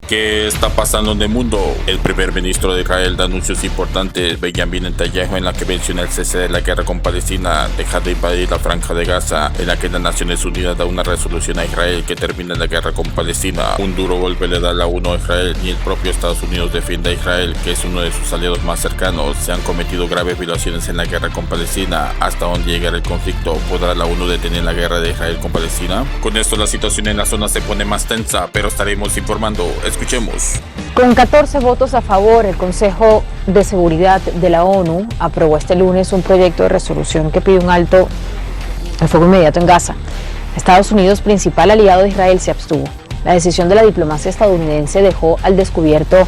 ¿Qué está pasando en el mundo? El primer ministro de Israel da anuncios importantes. Benjamin Netanyahu, en la que menciona el cese de la guerra con Palestina, deja de invadir la franja de Gaza, en la que las Naciones Unidas da una resolución a Israel que termina la guerra con Palestina. Un duro golpe le da la ONU a Israel, ni el propio Estados Unidos defiende a Israel, que es uno de sus aliados más cercanos. Se han cometido graves violaciones en la guerra con Palestina. ¿Hasta dónde llegará el conflicto? ¿Podrá la ONU detener la guerra de Israel con Palestina? Con esto la situación en la zona se pone más tensa, pero estaremos informando. Escuchemos. Con 14 votos a favor, el Consejo de Seguridad de la ONU aprobó este lunes un proyecto de resolución que pide un alto al fuego inmediato en Gaza. Estados Unidos, principal aliado de Israel, se abstuvo. La decisión de la diplomacia estadounidense dejó al descubierto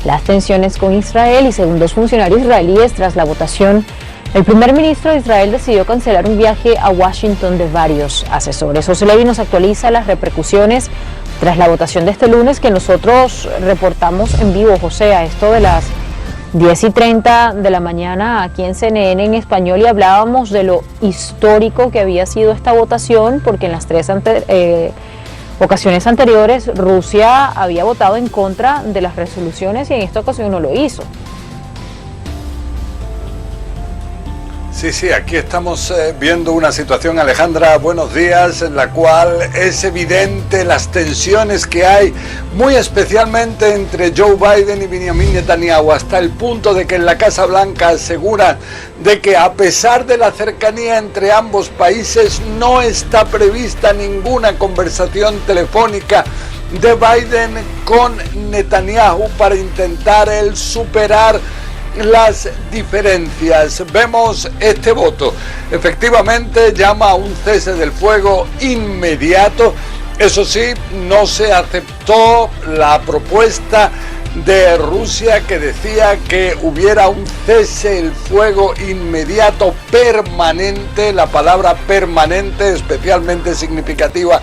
las tensiones con Israel y, según dos funcionarios israelíes, tras la votación, el primer ministro de Israel decidió cancelar un viaje a Washington de varios asesores. José Levi nos actualiza las repercusiones tras la votación de este lunes que nosotros reportamos en vivo, José, a esto de las 10:30 de la mañana aquí en CNN en español, y hablábamos de lo histórico que había sido esta votación, porque en las tres ocasiones anteriores Rusia había votado en contra de las resoluciones y en esta ocasión no lo hizo. Sí, aquí estamos viendo una situación, Alejandra, buenos días, en la cual es evidente las tensiones que hay, muy especialmente entre Joe Biden y Benjamin Netanyahu, hasta el punto de que en la Casa Blanca aseguran de que, a pesar de la cercanía entre ambos países, no está prevista ninguna conversación telefónica de Biden con Netanyahu para intentar superar las diferencias. Vemos este voto, efectivamente llama a un cese del fuego inmediato. Eso sí, no se aceptó la propuesta de Rusia, que decía que hubiera un cese el fuego inmediato permanente. La palabra permanente, especialmente significativa,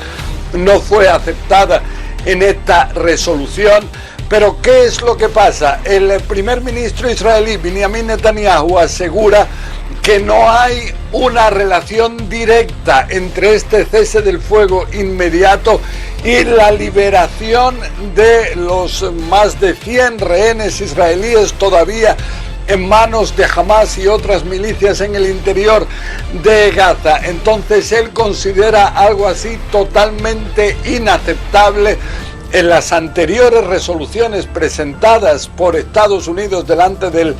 no fue aceptada en esta resolución. Pero ¿qué es lo que pasa? El primer ministro israelí, Benjamin Netanyahu, asegura que no hay una relación directa entre este cese del fuego inmediato y la liberación de los más de 100 rehenes israelíes todavía en manos de Hamas y otras milicias en el interior de Gaza. Entonces él considera algo así totalmente inaceptable. En las anteriores resoluciones presentadas por Estados Unidos delante del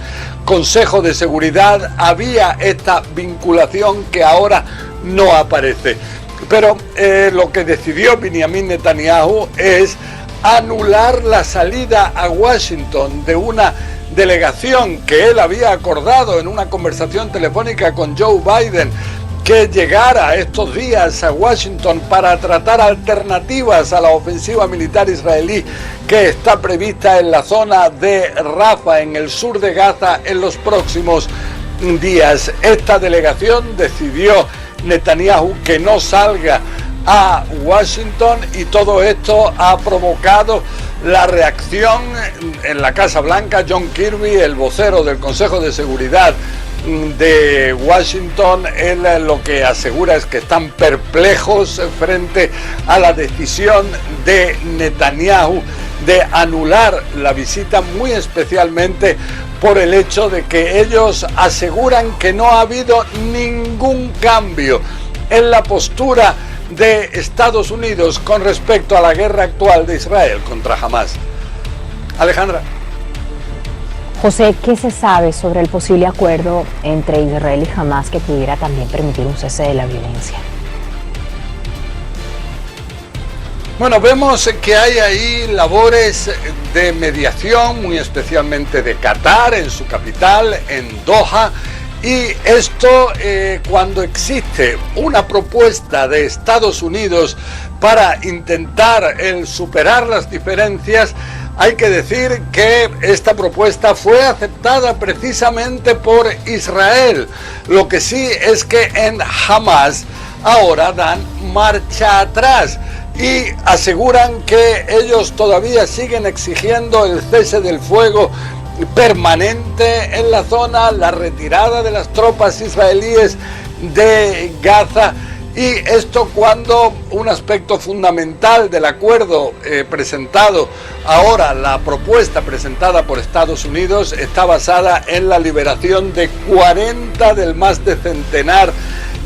Consejo de Seguridad había esta vinculación que ahora no aparece. Pero lo que decidió Benjamin Netanyahu es anular la salida a Washington de una delegación que él había acordado en una conversación telefónica con Joe Biden, que llegara estos días a Washington para tratar alternativas a la ofensiva militar israelí que está prevista en la zona de Rafah, en el sur de Gaza, en los próximos días. Esta delegación decidió Netanyahu que no salga a Washington, y todo esto ha provocado la reacción en la Casa Blanca. John Kirby, el vocero del Consejo de Seguridad de Washington, él lo que asegura es que están perplejos frente a la decisión de Netanyahu de anular la visita, muy especialmente por el hecho de que ellos aseguran que no ha habido ningún cambio en la postura de Estados Unidos con respecto a la guerra actual de Israel contra Hamas. Alejandra. José, ¿qué se sabe sobre el posible acuerdo entre Israel y Hamas que pudiera también permitir un cese de la violencia? Bueno, vemos que hay ahí labores de mediación, muy especialmente de Qatar, en su capital, en Doha. Y esto, cuando existe una propuesta de Estados Unidos para intentar superar las diferencias, hay que decir que esta propuesta fue aceptada precisamente por Israel. Lo que sí es que en Hamas ahora dan marcha atrás y aseguran que ellos todavía siguen exigiendo el cese del fuego permanente en la zona, la retirada de las tropas israelíes de Gaza Y esto cuando un aspecto fundamental del acuerdo presentado ahora, la propuesta presentada por Estados Unidos, está basada en la liberación de 40 del más de centenar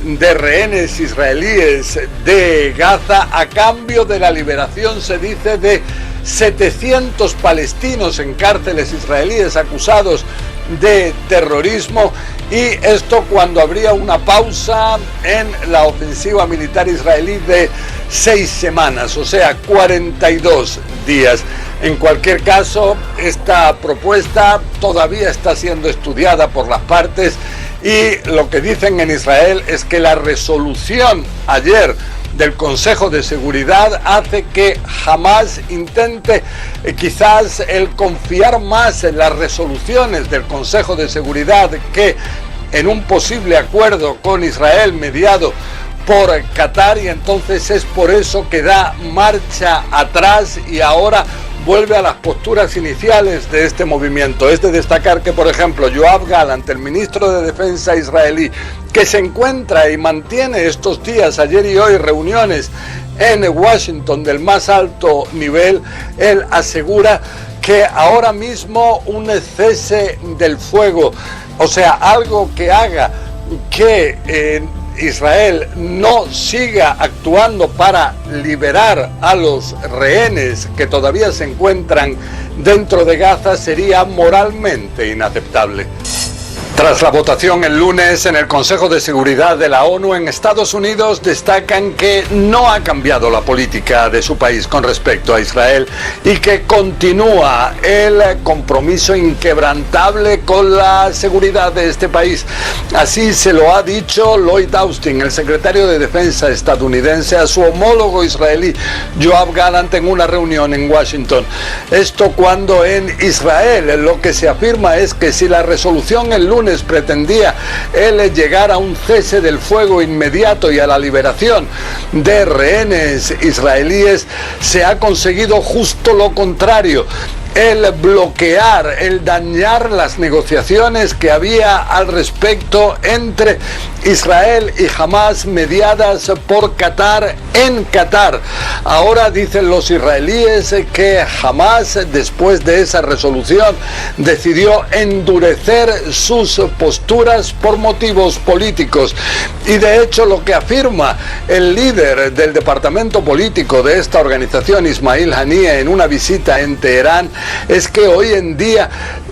de rehenes israelíes de Gaza, a cambio de la liberación, se dice, de 700 palestinos en cárceles israelíes acusados de terrorismo, y esto cuando habría una pausa en la ofensiva militar israelí de 6 semanas, o sea, 42 días. En cualquier caso, esta propuesta todavía está siendo estudiada por las partes, y lo que dicen en Israel es que la resolución ayer del Consejo de Seguridad hace que Hamás intente quizás el confiar más en las resoluciones del Consejo de Seguridad que en un posible acuerdo con Israel mediado por Qatar, y entonces es por eso que da marcha atrás y ahora vuelve a las posturas iniciales de este movimiento. Es de destacar que, por ejemplo, Yoav Gallant, el ministro de Defensa israelí, que se encuentra y mantiene estos días, ayer y hoy, reuniones en Washington del más alto nivel, él asegura que ahora mismo un cese del fuego, o sea, algo que haga que Israel no siga actuando para liberar a los rehenes que todavía se encuentran dentro de Gaza, sería moralmente inaceptable. Tras la votación el lunes en el Consejo de Seguridad de la ONU, en Estados Unidos destacan que no ha cambiado la política de su país con respecto a Israel y que continúa el compromiso inquebrantable con la seguridad de este país. Así se lo ha dicho Lloyd Austin, el secretario de Defensa estadounidense, a su homólogo israelí Yoav Gallant en una reunión en Washington. Esto cuando en Israel lo que se afirma es que si la resolución el lunes pretendía él llegar a un cese del fuego inmediato y a la liberación de rehenes israelíes, se ha conseguido justo lo contrario: el bloquear, el dañar las negociaciones que había al respecto entre Israel y Hamás, mediadas por Qatar en Qatar. Ahora dicen los israelíes que Hamás, después de esa resolución, decidió endurecer sus posturas por motivos políticos. Y de hecho lo que afirma el líder del departamento político de esta organización, Ismail Haniyeh, en una visita en Teherán, es que hoy en día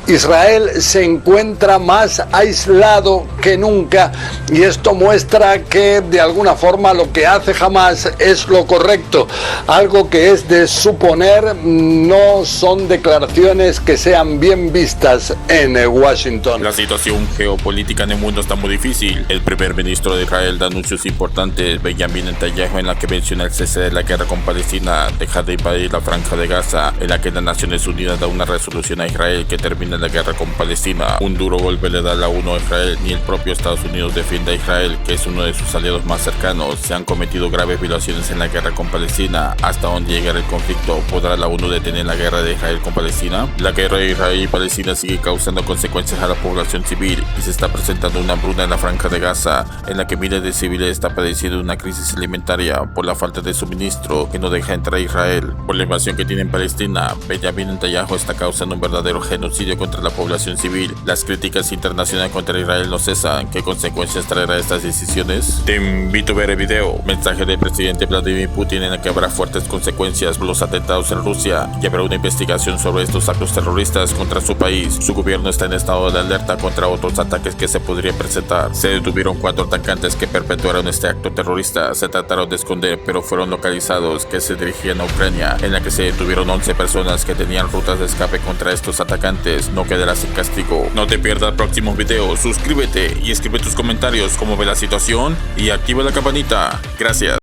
Israel se encuentra más aislado que nunca, y esto muestra que de alguna forma lo que hace Hamás es lo correcto, algo que es de suponer. No son declaraciones que sean bien vistas en Washington. La situación geopolítica en el mundo está muy difícil. El primer ministro de Israel da anuncios importantes, Benjamin Netanyahu, en la que menciona el cese de la guerra con Palestina, dejar de invadir la franja de Gaza, en la que las Naciones Unidas da una resolución a Israel que termina la guerra con Palestina. Un duro golpe le da la ONU a Israel. Ni el propio Estados Unidos defiende a Israel, que es uno de sus aliados más cercanos. Se han cometido graves violaciones en la guerra con Palestina. ¿Hasta dónde llegará el conflicto? ¿Podrá la ONU detener la guerra de Israel con Palestina? La guerra de Israel y Palestina sigue causando consecuencias a la población civil, y se está presentando una hambruna en la franja de Gaza, en la que miles de civiles están padeciendo una crisis alimentaria por la falta de suministro que no deja entrar a Israel. Por la invasión que tiene en Palestina, Benjamin Netanyahu está causando un verdadero genocidio contra la población civil. Las críticas internacionales contra Israel no cesan. ¿Qué consecuencias traerá estas decisiones? Te invito a ver el video. Mensaje del presidente Vladimir Putin, en el que habrá fuertes consecuencias por los atentados en Rusia y habrá una investigación sobre estos actos terroristas contra su país. Su gobierno está en estado de alerta contra otros ataques que se podrían presentar. Se detuvieron 4 atacantes que perpetuaron este acto terrorista. Se trataron de esconder, pero fueron localizados, que se dirigían a Ucrania, en la que se detuvieron 11 personas que tenían rutas de escape contra estos atacantes. No quedará sin castigo. No te pierdas próximos videos. Suscríbete y escribe tus comentarios cómo ve la situación y activa la campanita. Gracias.